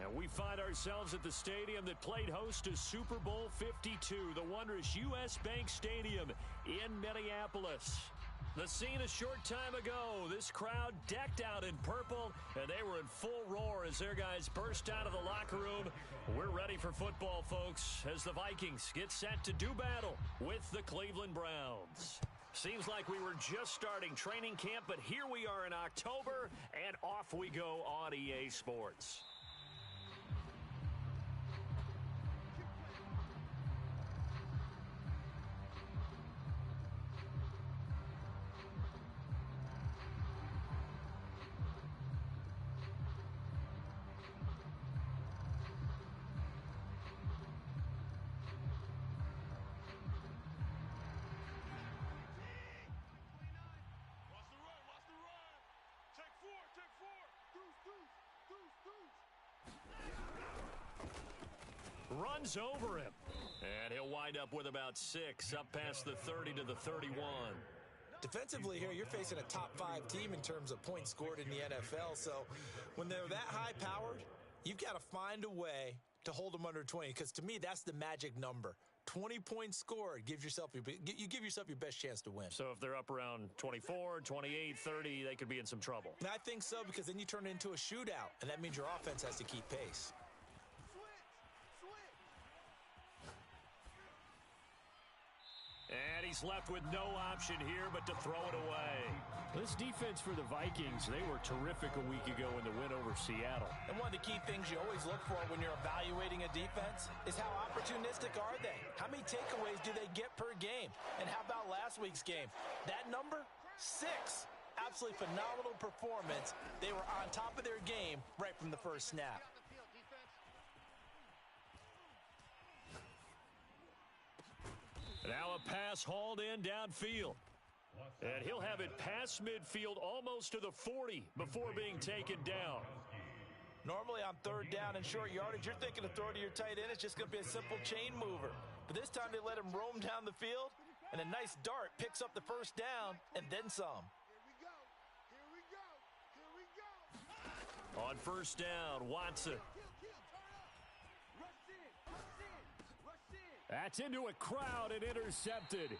And we find ourselves at the stadium that played host to Super Bowl 52, the wondrous U.S. Bank Stadium in Minneapolis. The scene a short time ago, this crowd decked out in purple, and they were in full roar as their guys burst out of the locker room. We're ready for football, folks, as the Vikings get set to do battle with the Cleveland Browns. Seems like we were just starting training camp, but here we are in October, and off we go on EA Sports. Runs over him, and he'll wind up with about 6, up past the 30 to the 31. Defensively here, you're facing a top 5 team in terms of points scored in the NFL, so when they're that high-powered, you've got to find a way to hold them under 20, because to me, that's the magic number. 20 points scored, you give yourself your best chance to win. So if they're up around 24, 28, 30, they could be in some trouble. And I think so, because then you turn it into a shootout, and that means your offense has to keep pace. And he's left with no option here but to throw it away. This defense for the Vikings, they were terrific a week ago in the win over Seattle. And one of the key things you always look for when you're evaluating a defense is how opportunistic are they? How many takeaways do they get per game? And how about last week's game? That number? 6. Absolutely phenomenal performance. They were on top of their game right from the first snap. Now a pass hauled in downfield. And he'll have it past midfield almost to the 40 before being taken down. Normally on third down and short yardage, you're thinking to throw to your tight end. It's just going to be a simple chain mover. But this time they let him roam down the field, and a nice dart picks up the first down and then some. On first down, Watson. That's into a crowd and intercepted.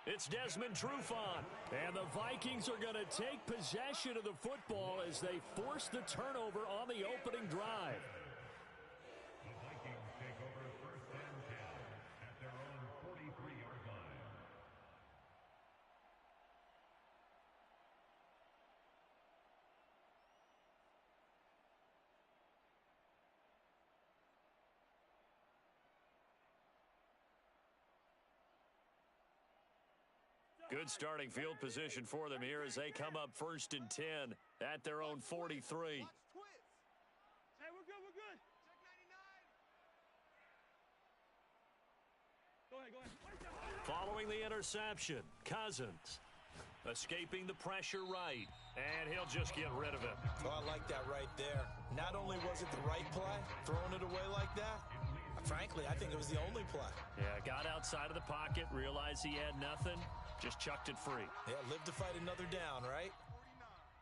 It's Desmond Trufant, and the Vikings are going to take possession of the football as they force the turnover on the opening drive. The Vikings take over first and 10 at their own 43-yard line. Good starting field position for them here as they come up first and 10 at their own 43. Hey, we're good, we're good. Go ahead. Following the interception, Cousins escaping the pressure right, and he'll just get rid of it. Oh, I like that right there. Not only was it the right play, throwing it away like that, frankly, I think it was the only play. Yeah, got outside of the pocket, realized he had nothing, just chucked it free. Yeah, live to fight another down, right?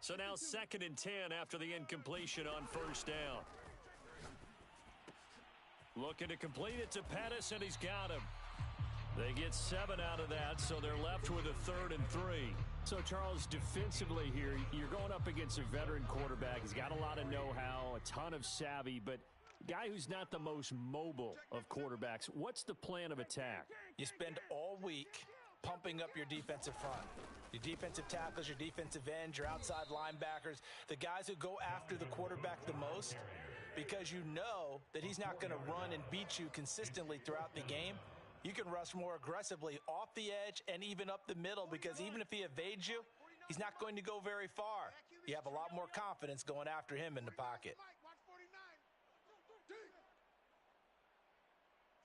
So now 2nd and 10 after the incompletion on first down. Looking to complete it to Pettis, and he's got him. They get 7 out of that, so they're left with a 3rd and 3. So, Charles, defensively here, you're going up against a veteran quarterback. He's got a lot of know-how, a ton of savvy, but guy who's not the most mobile of quarterbacks. What's the plan of attack? You spend all week pumping up your defensive front. Your defensive tackles, your defensive ends, your outside linebackers, the guys who go after the quarterback the most, because you know that he's not going to run and beat you consistently throughout the game. You can rush more aggressively off the edge and even up the middle, because even if he evades you, he's not going to go very far. You have a lot more confidence going after him in the pocket.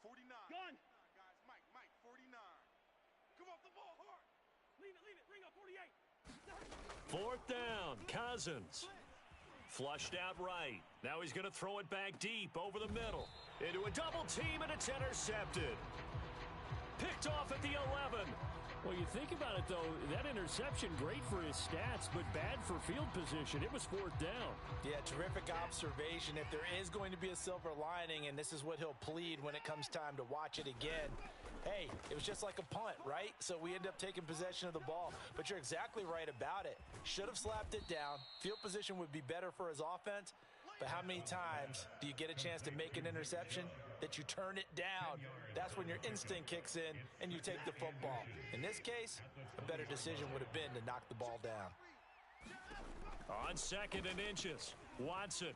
49. Gun. Guys, Mike, 49. Come off the ball hard. Leave it. Bring up 48. 4th down, Cousins. Flushed out right. Now he's going to throw it back deep over the middle. Into a double team, and it's intercepted. Picked off at the 11. Well, you think about it, though, that interception, great for his stats, but bad for field position. It was fourth down. Yeah, terrific observation. If there is going to be a silver lining, and this is what he'll plead when it comes time to watch it again, hey, it was just like a punt, right? So we end up taking possession of the ball. But you're exactly right about it. Should have slapped it down. Field position would be better for his offense. But how many times do you get a chance to make an interception that you turn it down? That's when your instinct kicks in and you take the football. In this case, a better decision would have been to knock the ball down. On 2nd and inches, Watson.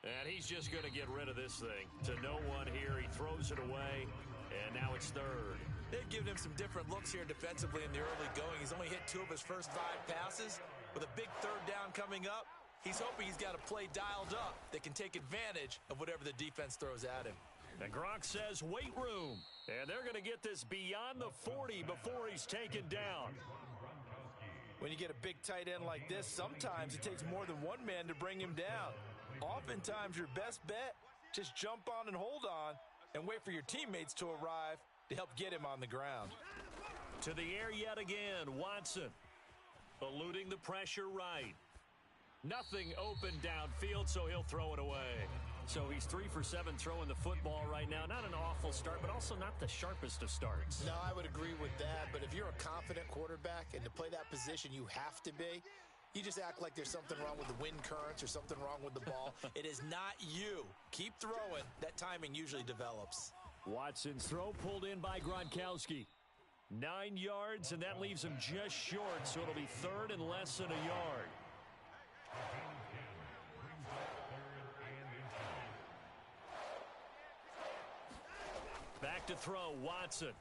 And he's just going to get rid of this thing. To no one here, he throws it away, and now it's 3rd. They've given him some different looks here defensively in the early going. He's only hit 2 of his first 5 passes. With a big 3rd down coming up, he's hoping he's got a play dialed up that can take advantage of whatever the defense throws at him. And Gronk says wait room. And they're going to get this beyond the 40 before he's taken down. When you get a big tight end like this, sometimes it takes more than one man to bring him down. Oftentimes, your best bet, just jump on and hold on and wait for your teammates to arrive to help get him on the ground. To the air yet again, Watson. Eluding the pressure right. Nothing open downfield, so he'll throw it away. So he's 3 for 7 throwing the football right now. Not an awful start, but also not the sharpest of starts. No, I would agree with that. But if you're a confident quarterback and to play that position you have to be, you just act like there's something wrong with the wind currents or something wrong with the ball. It is not you. Keep throwing. That timing usually develops. Watson's throw pulled in by Gronkowski. 9 yards, and that leaves him just short, so it'll be 3rd and less than a yard. Back to throw, Watson.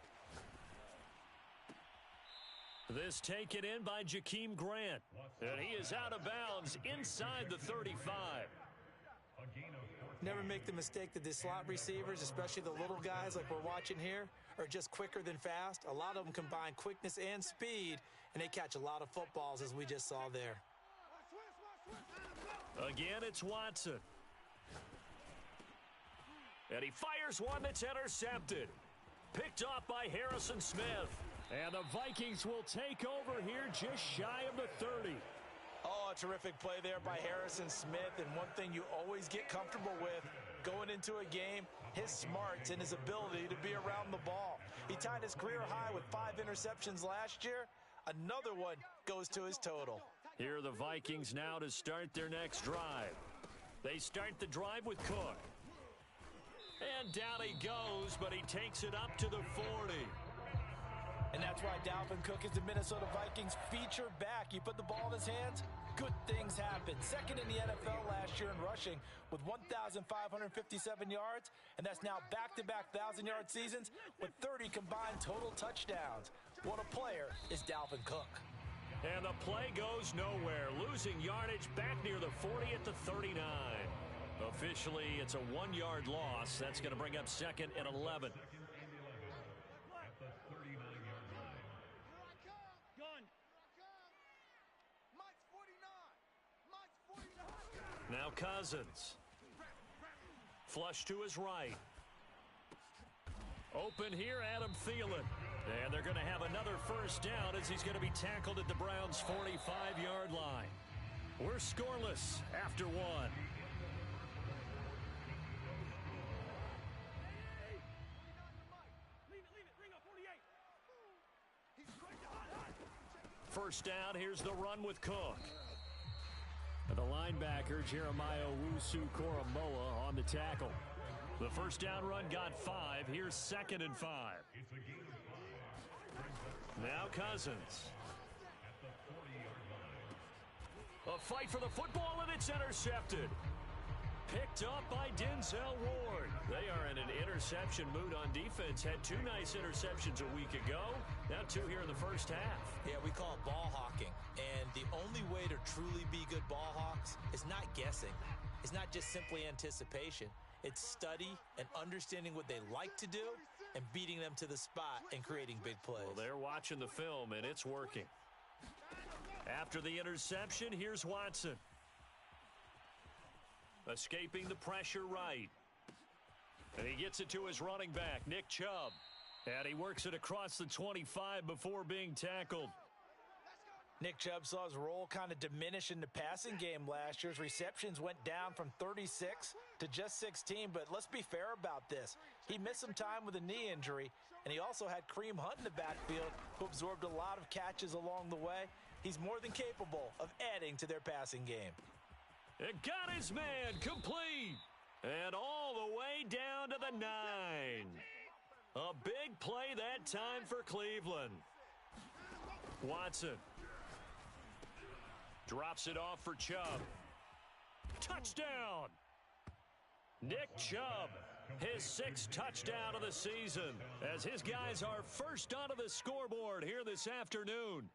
This taken in by Jakeem Grant, and he is out of bounds inside the 35. Never make the mistake that the slot receivers, especially the little guys like we're watching here, are just quicker than fast. A lot of them combine quickness and speed, and they catch a lot of footballs, as we just saw there. Again, it's Watson. And he fires one that's intercepted. Picked off by Harrison Smith. And the Vikings will take over here just shy of the 30. Oh, a terrific play there by Harrison Smith. And one thing you always get comfortable with going into a game, his smarts and his ability to be around the ball. He tied his career high with 5 interceptions last year. Another one goes to his total. Here are the Vikings now to start their next drive. They start the drive with Cook. And down he goes, but he takes it up to the 40. And that's why Dalvin Cook is the Minnesota Vikings feature back. You put the ball in his hands, good things happen. 2nd in the NFL last year in rushing with 1,557 yards, and that's now back-to-back 1,000-yard seasons with 30 combined total touchdowns. What a player is Dalvin Cook. And the play goes nowhere, losing yardage back near the 40 at the 39. Officially, it's a 1-yard loss. That's going to bring up 2nd and 11. Now Cousins. Flush to his right. Open here, Adam Thielen. And they're going to have another first down as he's going to be tackled at the Browns' 45-yard line. We're scoreless after 1. First down, here's the run with Cook. The linebacker, Jeremiah Owusu-Koramoah, on the tackle. The first down run got 5. Here's 2nd and 5. Now Cousins. A fight for the football, and it's intercepted. Picked up by Denzel Ward. They are in an interception mood on defense. Had 2 nice interceptions a week ago. Now 2 here in the first half. Yeah, we call it ball hawking. And the only way to truly be good ball hawks is not guessing. It's not just simply anticipation. It's study and understanding what they like to do and beating them to the spot and creating big plays. Well, they're watching the film, and it's working. After the interception, here's Watson. Escaping the pressure right. And he gets it to his running back, Nick Chubb. And he works it across the 25 before being tackled. Nick Chubb saw his role kind of diminish in the passing game last year. His receptions went down from 36 to just 16, but let's be fair about this. He missed some time with a knee injury, and he also had Kareem Hunt in the backfield, who absorbed a lot of catches along the way. He's more than capable of adding to their passing game. It got his man complete. And all the way down to the 9. A big play that time for Cleveland. Watson drops it off for Chubb. Touchdown! Nick Chubb, his 6th touchdown of the season, as his guys are first onto the scoreboard here this afternoon.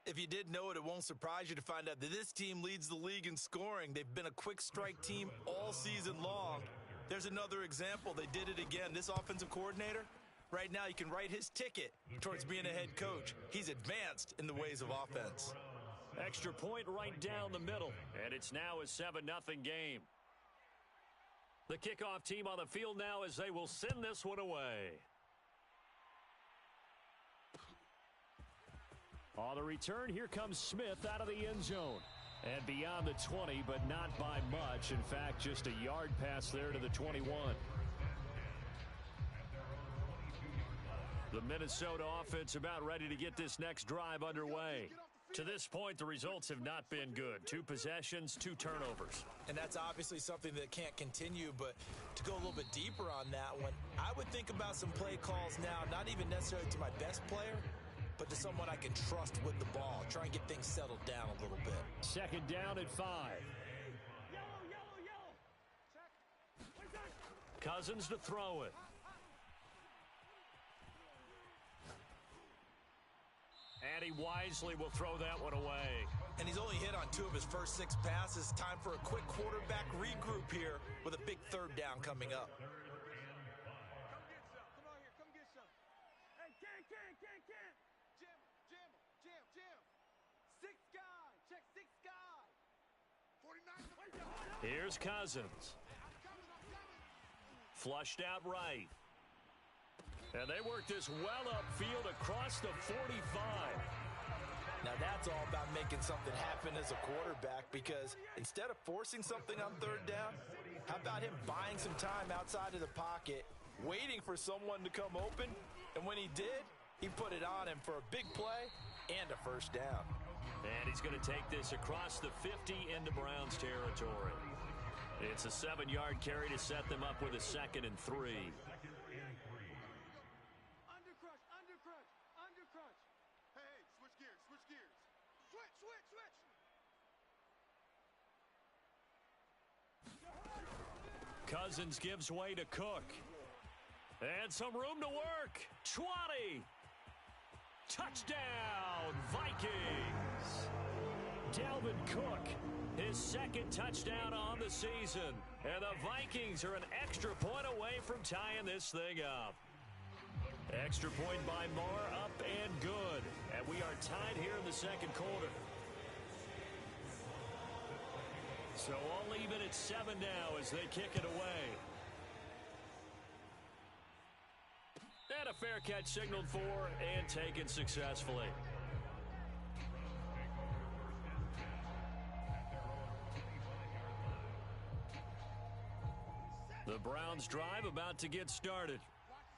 If you didn't know it, it won't surprise you to find out that this team leads the league in scoring. They've been a quick strike team all season long. There's another example. They did it again. This offensive coordinator, right now, you can write his ticket towards being a head coach. He's advanced in the ways of offense. Extra point right down the middle, and it's now a 7-0 game. The kickoff team on the field now as they will send this one away. On the return, here comes Smith out of the end zone. And beyond the 20, but not by much. In fact, just a yard pass there to the 21. The Minnesota offense about ready to get this next drive underway. To this point, the results have not been good. 2 possessions, 2 turnovers. And that's obviously something that can't continue, but to go a little bit deeper on that one, I would think about some play calls now, not even necessarily to my best player, but to someone I can trust with the ball. Try and get things settled down a little bit. 2nd down at 5. Cousins to throw it. And he wisely will throw that one away. And he's only hit on 2 of his first 6 passes. Time for a quick quarterback regroup here with a big 3rd down coming up. Come on here, come get some. Hey, Ken. Jam. 6 guy. Check 6 guy. 49. Here's Cousins. Flushed out right. And they work this well upfield across the 45. Now that's all about making something happen as a quarterback, because instead of forcing something on 3rd down, how about him buying some time outside of the pocket, waiting for someone to come open, and when he did, he put it on him for a big play and a 1st down. And he's going to take this across the 50 into Browns territory. It's a 7-yard carry to set them up with a 2nd and 3. Undercrush. Hey, switch gears. Switch. Cousins gives way to Cook. And some room to work. 20. Touchdown, Vikings. Dalvin Cook, his 2nd touchdown on the season. And the Vikings are an extra point away from tying this thing up. Extra point by Marr, up and good. And we are tied here in the 2nd quarter. So all even at 7 now as they kick it away. And a fair catch signaled for and taken successfully. The Browns drive about to get started.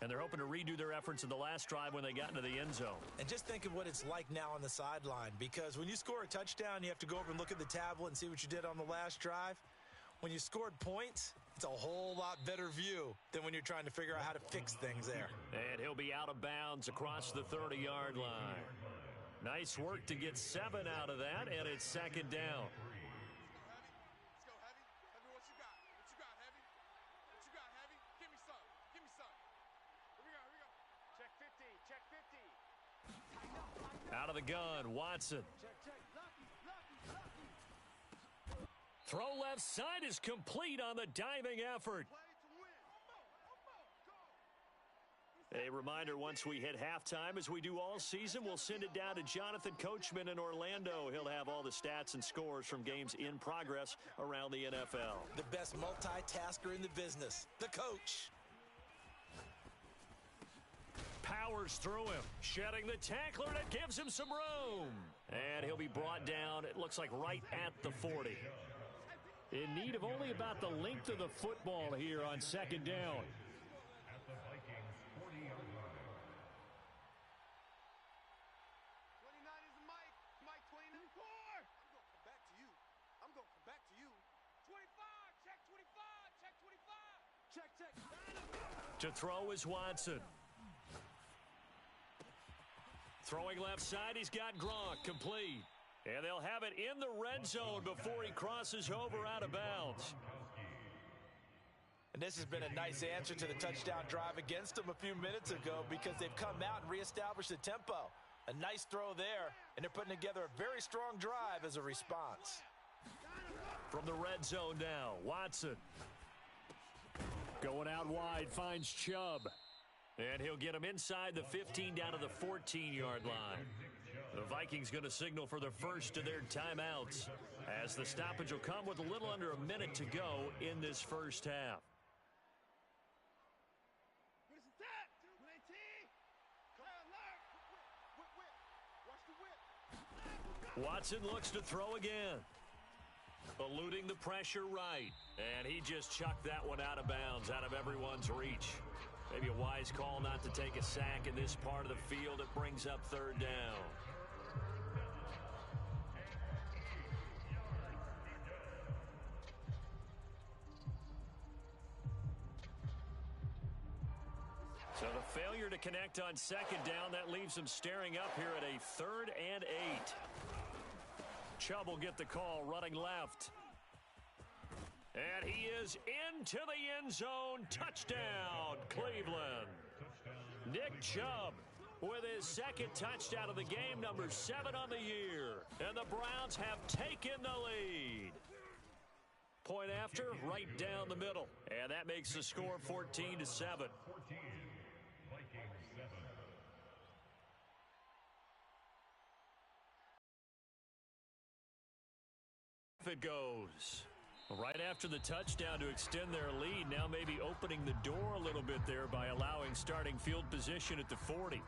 And they're hoping to redo their efforts in the last drive when they got into the end zone. And just think of what it's like now on the sideline, because when you score a touchdown, you have to go over and look at the tablet and see what you did on the last drive. When you scored points, it's a whole lot better view than when you're trying to figure out how to fix things there. And he'll be out of bounds across the 30-yard line. Nice work to get 7 out of that, and it's 2nd down. Let's go, Heavy. Heavy, what you got? What you got, Heavy? What you got, Heavy? Give me some. Here we go. Check 50. Out of the gun, Watson. Throw left side is complete on the diving effort. A reminder, once we hit halftime, as we do all season, we'll send it down to Jonathan Coachman in Orlando. He'll have all the stats and scores from games in progress around the NFL. The best multitasker in the business, the coach. powers through him, shedding the tackler that gives him some room. And he'll be brought down, it looks like right at the 40. In need of only about the length of the football here on second down. At the Vikings 40-yard line. 29 is Mike. Mike 29. I'm going to come back to you. I'm going to come back to you. 25. Check 25. Check 25. Check, check. To throw is Watson. Throwing left side, he's got Gronk, complete. And they'll have it in the red zone before he crosses over out of bounds. And this has been a nice answer to the touchdown drive against them a few minutes ago because they've come out and reestablished the tempo. A nice throw there, and they're putting together a very strong drive as a response. From the red zone now, Watson. Going out wide, finds Chubb. And he'll get him inside the 15 down to the 14-yard line. The Vikings going to signal for the first of their timeouts as the stoppage will come with a little under a minute to go in this first half. Watson looks to throw again. Eluding the pressure right. And he just chucked that one out of bounds, out of everyone's reach. Maybe a wise call not to take a sack in this part of the field. It brings up third down. So the failure to connect on second down, that leaves them staring up here at a 3rd and 8. Chubb will get the call, running left. And he is into the end zone. Touchdown, Cleveland. Nick Chubb with his second touchdown of the game, number 7 on the year. And the Browns have taken the lead. Point after, right down the middle. And that makes the score 14-7. 14, Vikings 7. It goes. Right after the touchdown to extend their lead, now maybe opening the door a little bit there by allowing starting field position at the 40.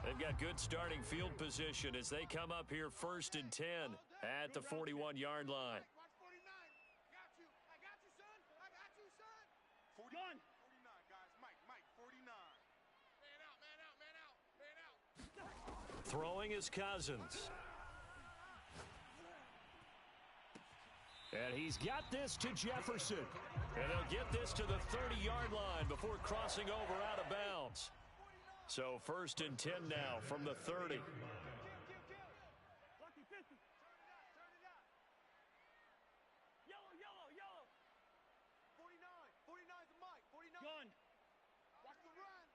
They've got good starting field position as they come up here 1st and 10 at the 41-yard line. Watch 49. Got you. I got you, son. I got you, son. 49, guys. Mike, 49. Man out, man out, man out, man out. Throwing is Cousins. And he's got this to Jefferson. And they'll get this to the 30-yard line before crossing over out of bounds. So 1st and 10 now from the 30. Yellow. 49 is Mike. 49. Gun. Watch the run.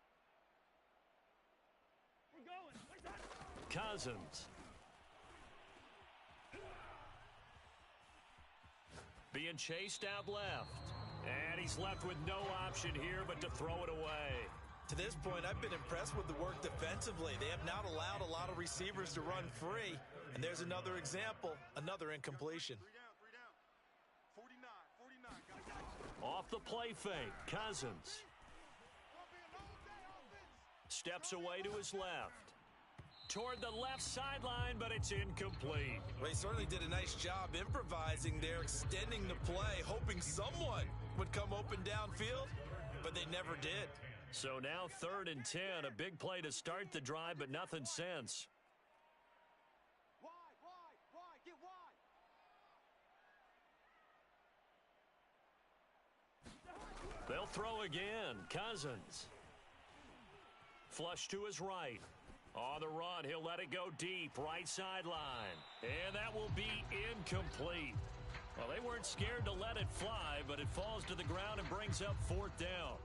We're going. Cousins. Being chased out left. And he's left with no option here but to throw it away. To this point, I've been impressed with the work defensively. They have not allowed a lot of receivers to run free. And there's another example, another incompletion. 3 down. 49, guys. Off the play fake, Cousins. Steps away to his left. Toward the left sideline, but it's incomplete. Well, he certainly did a nice job improvising there, extending the play, hoping someone would come open downfield, but they never did. So now 3rd and 10, a big play to start the drive, but nothing since. Wide. Get wide. They'll throw again. Cousins. Flush to his right. On the run, he'll let it go deep, right sideline. And that will be incomplete. Well, they weren't scared to let it fly, but it falls to the ground and brings up 4th down.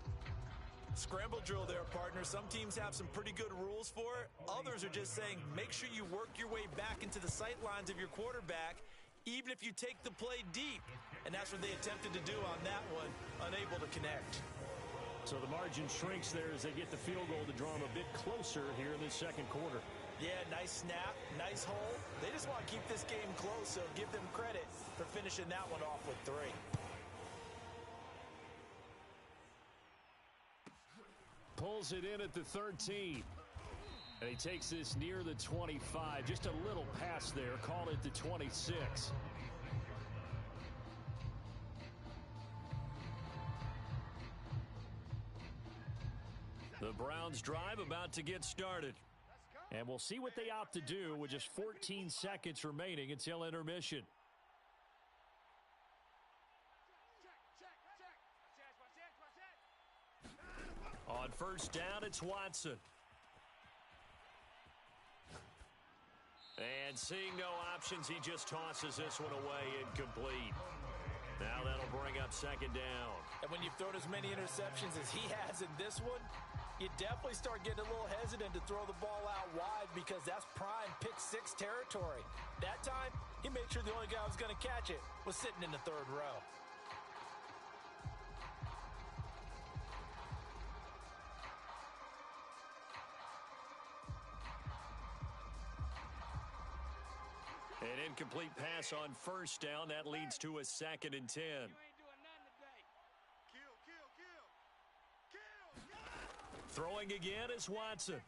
Scramble drill there, partner. Some teams have some pretty good rules for it. Others are just saying make sure you work your way back into the sight lines of your quarterback, even if you take the play deep. And that's what they attempted to do on that one, unable to connect. So the margin shrinks there as they get the field goal to draw them a bit closer here in this second quarter. Yeah, nice snap, nice hole. They just want to keep this game close, so give them credit for finishing that one off with 3. pulls it in at the 13. And he takes this near the 25. Just a little pass there. Call it the 26. The Browns drive about to get started. And we'll see what they opt to do with just 14 seconds remaining until intermission. On first down, it's Watson. And seeing no options, he just tosses this one away incomplete. Now that'll bring up second down. And when you've thrown as many interceptions as he has in this one, you definitely start getting a little hesitant to throw the ball out wide because that's prime pick six territory. That time, he made sure the only guy who was going to catch it was sitting in the third row. An incomplete pass on first down. That leads to a 2nd and 10. You ain't doing nothing today. Kill. Throwing again is Watson.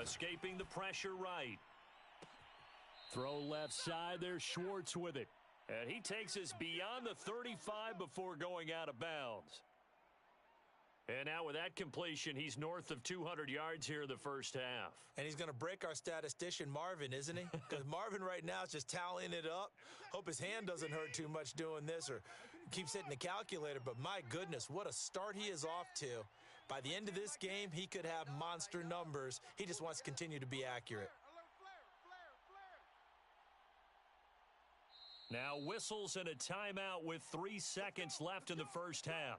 Escaping the pressure right. Throw left side. There's Schwartz with it. And he takes us beyond the 35 before going out of bounds. And now with that completion, he's north of 200 yards here in the first half. And he's going to break our statistician, Marvin, isn't he? Because Marvin right now is just tallying it up. Hope his hand doesn't hurt too much doing this or keeps hitting the calculator. But my goodness, what a start he is off to. By the end of this game, he could have monster numbers. He just wants to continue to be accurate. Now whistles and a timeout with 3 seconds left in the first half.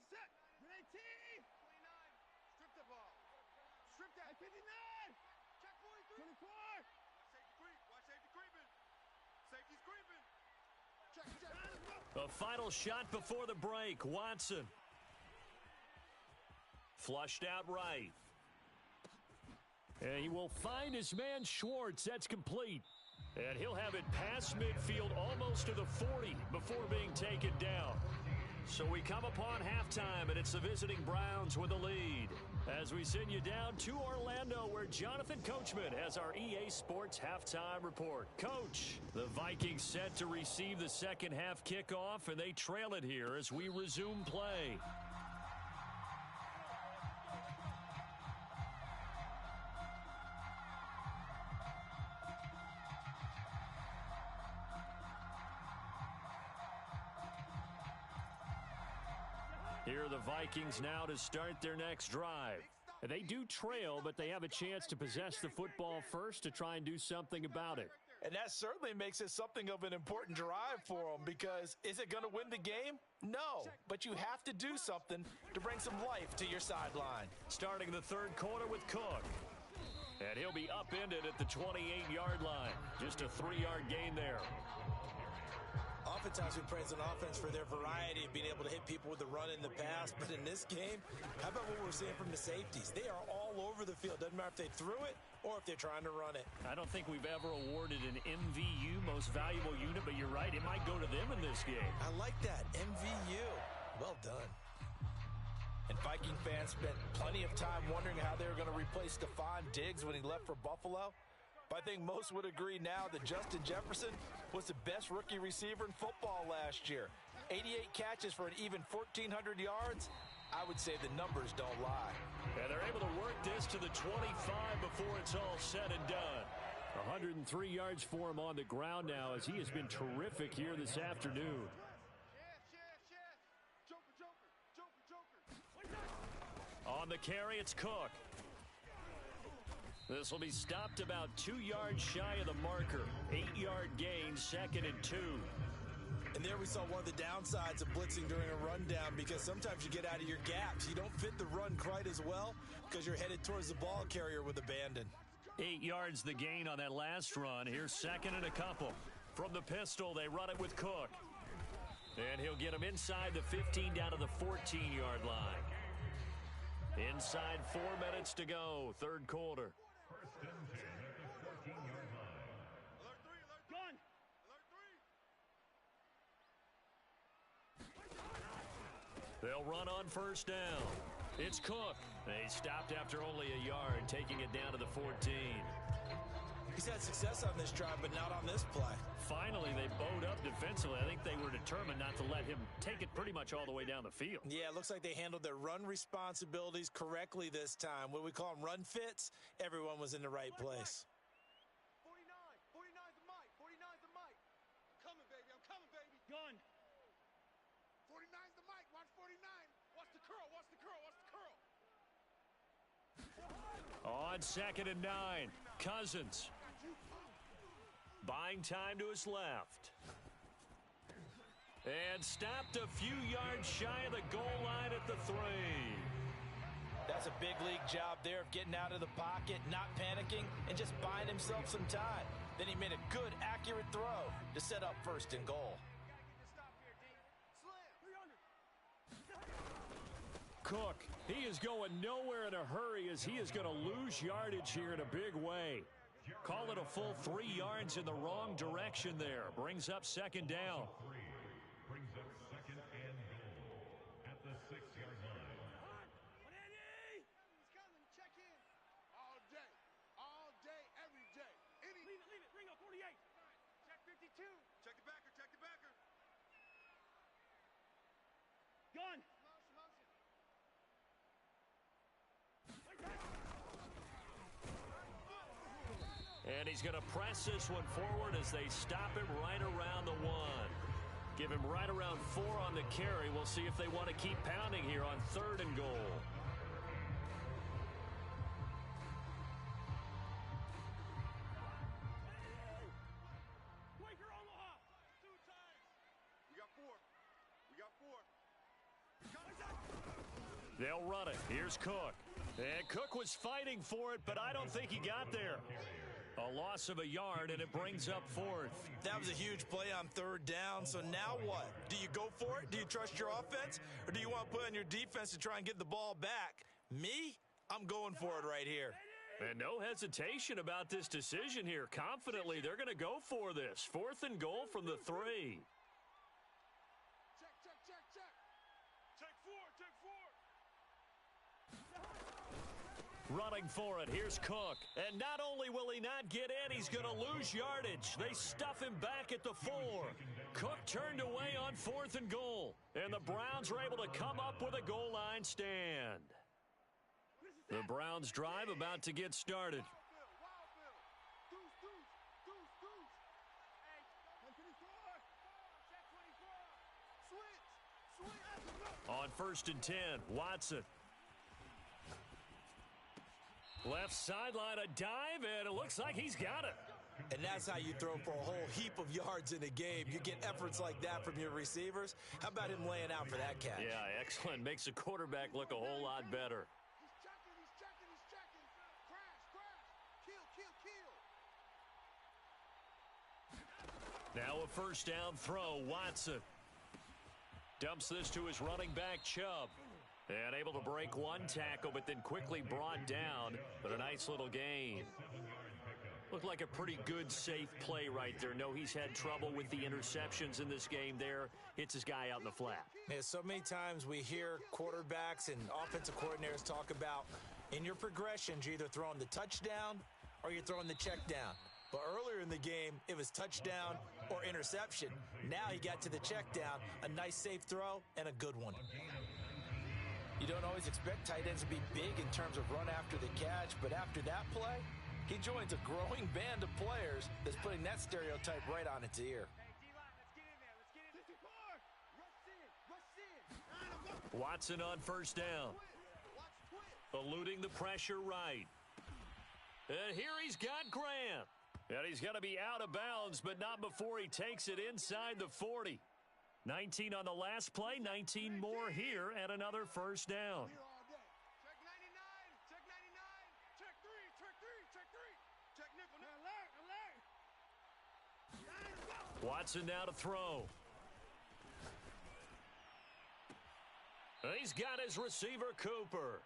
Set. 19. 29. Strip the ball. Strip that. 59. Check 43. 24. Watch safety creeping. Safety's creeping. Check. A final shot before the break. Watson. Flushed out right. And he will find his man Schwartz. That's complete. And he'll have it past midfield almost to the 40 before being taken down. So we come upon halftime, and it's the visiting Browns with the lead. As we send you down to Orlando, where Jonathan Coachman has our EA Sports halftime report. Coach, the Vikings set to receive the second half kickoff, and they trail it here as we resume play. Here are the Vikings now to start their next drive. They do trail, but they have a chance to possess the football first to try and do something about it. And that certainly makes it something of an important drive for them because is it going to win the game? No, but you have to do something to bring some life to your sideline. Starting the third quarter with Cook. And he'll be upended at the 28-yard line. Just a 3-yard gain there. Oftentimes we praise an offense for their variety of being able to hit people with the run in the pass. But in this game, how about what we're seeing from the safeties? They are all over the field. Doesn't matter if they threw it or if they're trying to run it. I don't think we've ever awarded an MVU, most valuable unit, but you're right. It might go to them in this game. I like that. MVU. Well done. And Viking fans spent plenty of time wondering how they were going to replace Stephon Diggs when he left for Buffalo. But I think most would agree now that Justin Jefferson was the best rookie receiver in football last year. 88 catches for an even 1,400 yards. I would say the numbers don't lie. And they're able to work this to the 25 before it's all said and done. 103 yards for him on the ground now as he has been terrific here this afternoon. On the carry, it's Cook. This will be stopped about 2 yards shy of the marker. 8-yard gain, 2nd and 2. And there we saw one of the downsides of blitzing during a rundown because sometimes you get out of your gaps. You don't fit the run quite as well because you're headed towards the ball carrier with abandon. 8 yards the gain on that last run. Here's 2nd and a couple. From the pistol, they run it with Cook. And he'll get him inside the 15 down to the 14-yard line. Inside 4 minutes to go, third quarter. First and 10 at the 14-yard line. Alert 3, alert gun. Alert 3. They'll run on first down. It's Cook. They stopped after only a yard, taking it down to the 14. He's had success on this drive, but not on this play. Finally, they bowed up defensively. I think they were determined not to let him take it pretty much all the way down the field. Yeah, it looks like they handled their run responsibilities correctly this time. What do we call them, run fits? Everyone was in the right place. 49. 49's the mic. 49's the mic. I'm coming, baby. I'm coming, baby. Gun. 49's the mic. Watch 49. Watch the curl. Watch the curl. Watch the curl. On 2nd and 9, Cousins. Buying time to his left. And stopped a few yards shy of the goal line at the 3. That's a big league job there of getting out of the pocket, not panicking, and just buying himself some time. Then he made a good, accurate throw to set up 1st and goal. Cook, he is going nowhere in a hurry as he is going to lose yardage here in a big way. Call it a full 3 yards in the wrong direction there. Brings up 2nd down. Brings up 2nd and goal at the 6-yard line. He's coming. Check in. All day. All day, every day. Leave it. Bring up 48. Check 52. Check the backer. Check the backer. Gun. And he's going to press this one forward as they stop him right around the 1. Give him right around 4 on the carry. We'll see if they want to keep pounding here on 3rd and goal. Quaker Omaha. 2 times. We got 4. We got 4. They'll run it. Here's Cook. And Cook was fighting for it, but I don't think he got there. A loss of a yard, and it brings up 4th. That was a huge play on 3rd down, so now what? Do you go for it? Do you trust your offense? Or do you want to put on your defense to try and get the ball back? Me? I'm going for it right here. And no hesitation about this decision here. Confidently, they're going to go for this. 4th and goal from the 3. Check. Check 4. Check 4. Running for it, here's Cook. And not only will he not get in, he's going to lose yardage. They stuff him back at the 4. Cook turned away on 4th and goal. And the Browns are able to come up with a goal line stand. The Browns drive about to get started. Wild Bill. Deuce. Hey, 124. Check 24. Switch. On 1st and 10, Watson. Left sideline, a dive, and it looks like he's got it. And that's how you throw for a whole heap of yards in a game. You get efforts like that from your receivers. How about him laying out for that catch? Yeah, excellent. Makes the quarterback look a whole lot better. He's checking. Crash. Kill. Now a 1st down throw, Watson. Dumps this to his running back, Chubb. And able to break one tackle, but then quickly brought down. But a nice little gain. Looked like a pretty good, safe play right there. No, he's had trouble with the interceptions in this game there. Hits his guy out in the flat. Yeah, so many times we hear quarterbacks and offensive coordinators talk about in your progressions, you're either throwing the touchdown or you're throwing the check down. But earlier in the game, it was touchdown or interception. Now he got to the check down, a nice safe throw, and a good one. You don't always expect tight ends to be big in terms of run after the catch, but after that play, he joins a growing band of players that's putting that stereotype right on its ear. Watson on 1st down. Eluding the pressure right. And here he's got Grant. And he's going to be out of bounds, but not before he takes it inside the 40. 19 on the last play, 19 more here, and another 1st down. Check 99. Check 99. Check 3. Check nickel. Alert. Watson now to throw. He's got his receiver, Cooper.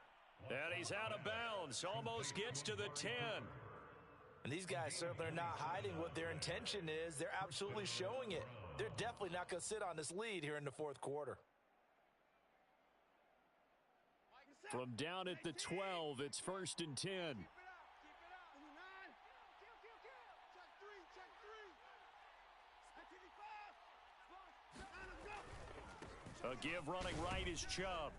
And he's out of bounds. Almost gets to the 10. And these guys certainly are not hiding what their intention is. They're absolutely showing it. They're definitely not going to sit on this lead here in the fourth quarter. From down at the 12, it's 1st and 10. A give running right is Chubb.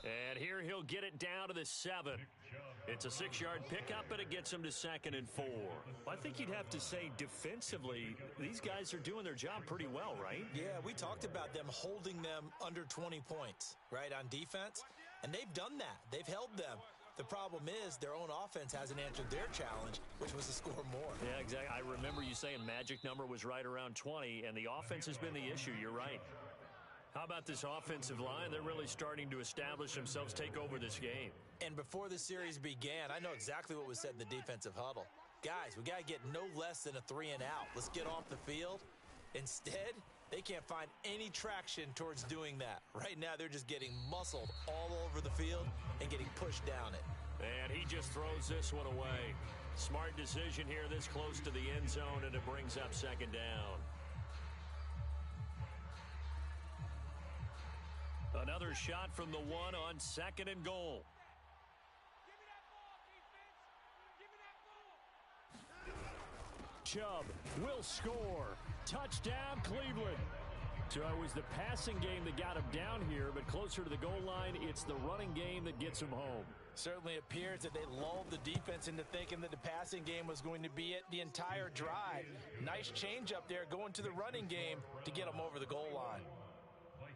And here he'll get it down to the 7. It's a 6-yard pickup, and it gets him to 2nd and 4. I think you'd have to say defensively, these guys are doing their job pretty well, right? Yeah, we talked about them holding them under 20 points, right, on defense. And they've done that. They've held them. The problem is their own offense hasn't answered their challenge, which was to score more. Yeah, exactly. I remember you saying magic number was right around 20, and the offense has been the issue. You're right. How about this offensive line? They're really starting to establish themselves, take over this game. And before the series began, I know exactly what was said in the defensive huddle. Guys, we got to get no less than a 3 and out. Let's get off the field. Instead, they can't find any traction towards doing that. Right now, they're just getting muscled all over the field and getting pushed down it. And he just throws this one away. Smart decision here this close to the end zone, and it brings up 2nd down. Another shot from the 1 on 2nd and goal. Chubb will score. Touchdown, Cleveland. So it was the passing game that got him down here, but closer to the goal line, it's the running game that gets him home. Certainly appears that they lulled the defense into thinking that the passing game was going to be it the entire drive. Nice change up there going to the running game to get them over the goal line.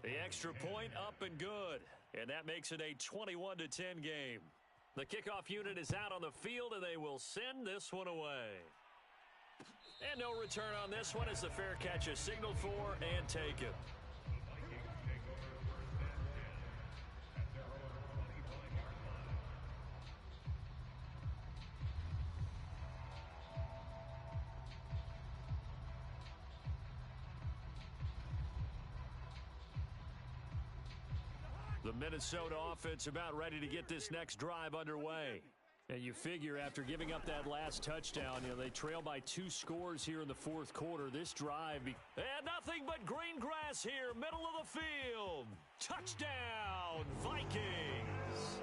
The extra point up and good, and that makes it a 21-10 game. The kickoff unit is out on the field, and they will send this one away. And no return on this one as the fair catch is signaled for and taken. The Minnesota offense about ready to get this next drive underway. And you figure after giving up that last touchdown, they trail by 2 scores here in the fourth quarter. This drive, and nothing but green grass here, middle of the field. Touchdown, Vikings.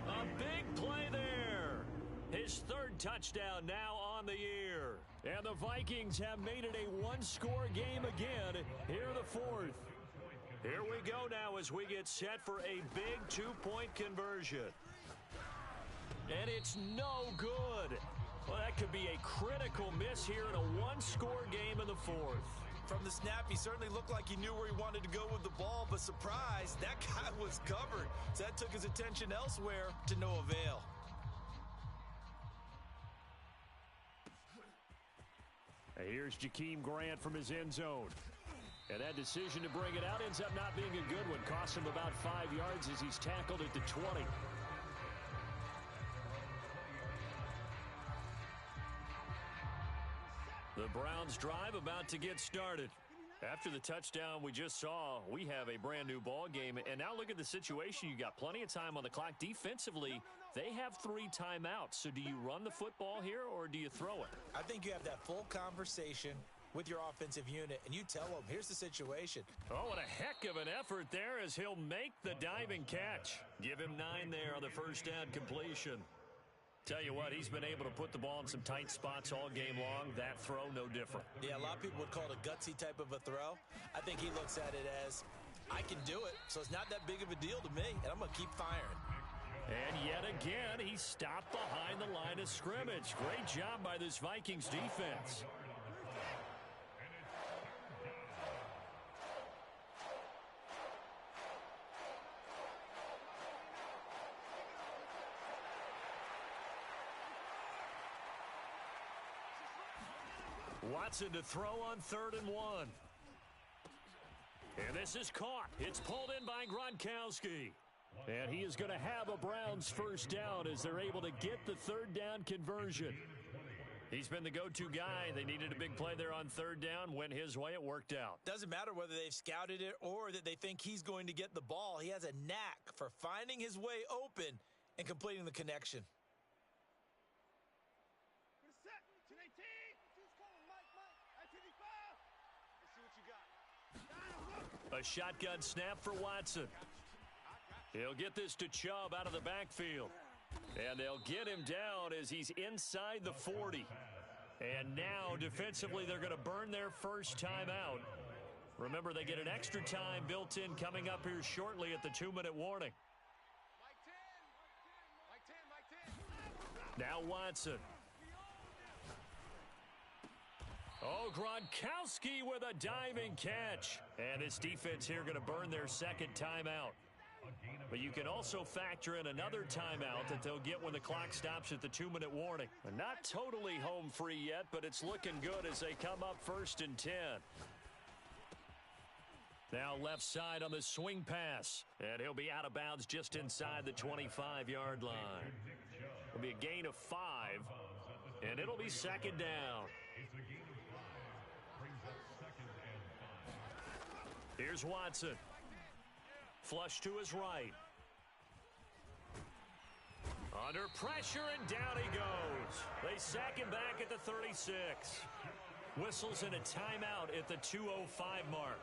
A big play there. His 3rd touchdown now on the year. And the Vikings have made it a 1-score game again here in the 4th. Here we go now as we get set for a big 2-point conversion. And it's no good. Well, that could be a critical miss here in a 1-score game in the 4th. From the snap, he certainly looked like he knew where he wanted to go with the ball, but surprise, that guy was covered. So that took his attention elsewhere to no avail. Here's Jakeem Grant from his end zone. And that decision to bring it out ends up not being a good one. Costs him about 5 yards as he's tackled at the 20. The Browns drive about to get started. After the touchdown we just saw, we have a brand new ball game. And now look at the situation. You got plenty of time on the clock. Defensively, they have 3 timeouts. So do you run the football here or do you throw it? I think you have that full conversation with your offensive unit, and you tell them, here's the situation. Oh, what a heck of an effort there as he'll make the diving catch. Give him 9 there on the first down completion. Tell you what, he's been able to put the ball in some tight spots all game long. That throw, no different. Yeah, a lot of people would call it a gutsy type of a throw. I think he looks at it as, I can do it, so it's not that big of a deal to me, and I'm going to keep firing. And yet again, he stopped behind the line of scrimmage. Great job by this Vikings defense. Watson to throw on 3rd and 1. And this is caught. It's pulled in by Gronkowski. And he is going to have a Browns first down as they're able to get the 3rd down conversion. He's been the go-to guy. They needed a big play there on third down. Went his way. It worked out. Doesn't matter whether they've scouted it or that they think he's going to get the ball. He has a knack for finding his way open and completing the connection. A shotgun snap for Watson. He'll get this to Chubb out of the backfield. And they'll get him down as he's inside the 40. And now, defensively, they're going to burn their first timeout. Remember, they get an extra time built in coming up here shortly at the 2-minute warning. Now Watson. Oh, Gronkowski with a diving catch. And this defense here going to burn their second timeout. But you can also factor in another timeout that they'll get when the clock stops at the 2-minute warning. Not totally home free yet, but it's looking good as they come up 1st and 10. Now left side on the swing pass. And he'll be out of bounds just inside the 25-yard line. It'll be a gain of 5. And it'll be second down. Here's Watson. Flush to his right. Under pressure, and down he goes. They sack him back at the 36. Whistles in a timeout at the 2:05 mark.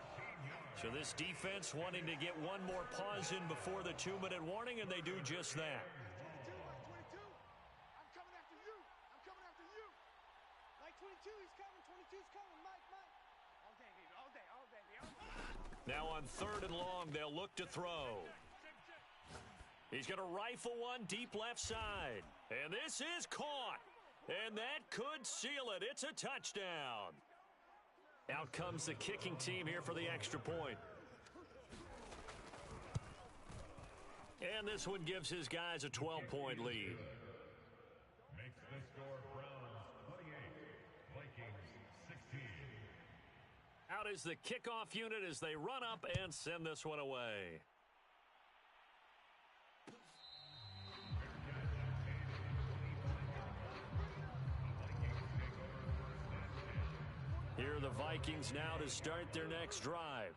So this defense wanting to get one more pause in before the 2-minute warning, and they do just that. I'm coming after you. I'm coming after you. Like 22, he's coming. 22's coming. Mike. All day, baby. All day, all day. Now on 3rd and long, they'll look to throw. He's going to rifle one deep left side. And this is caught. And that could seal it. It's a touchdown. Out comes the kicking team here for the extra point. And this one gives his guys a 12-point lead. Makes the score Browns 28, Vikings 16. Out is the kickoff unit as they run up and send this one away. Here are the Vikings now to start their next drive.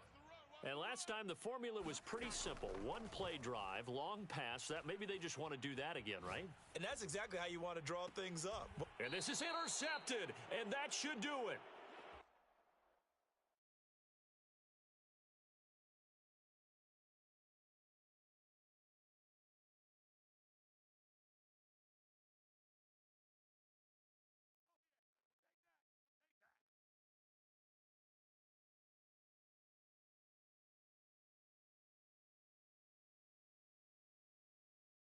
And last time the formula was pretty simple. One-play drive, long pass. That maybe they just want to do that again, right? And that's exactly how you want to draw things up. And this is intercepted, and that should do it.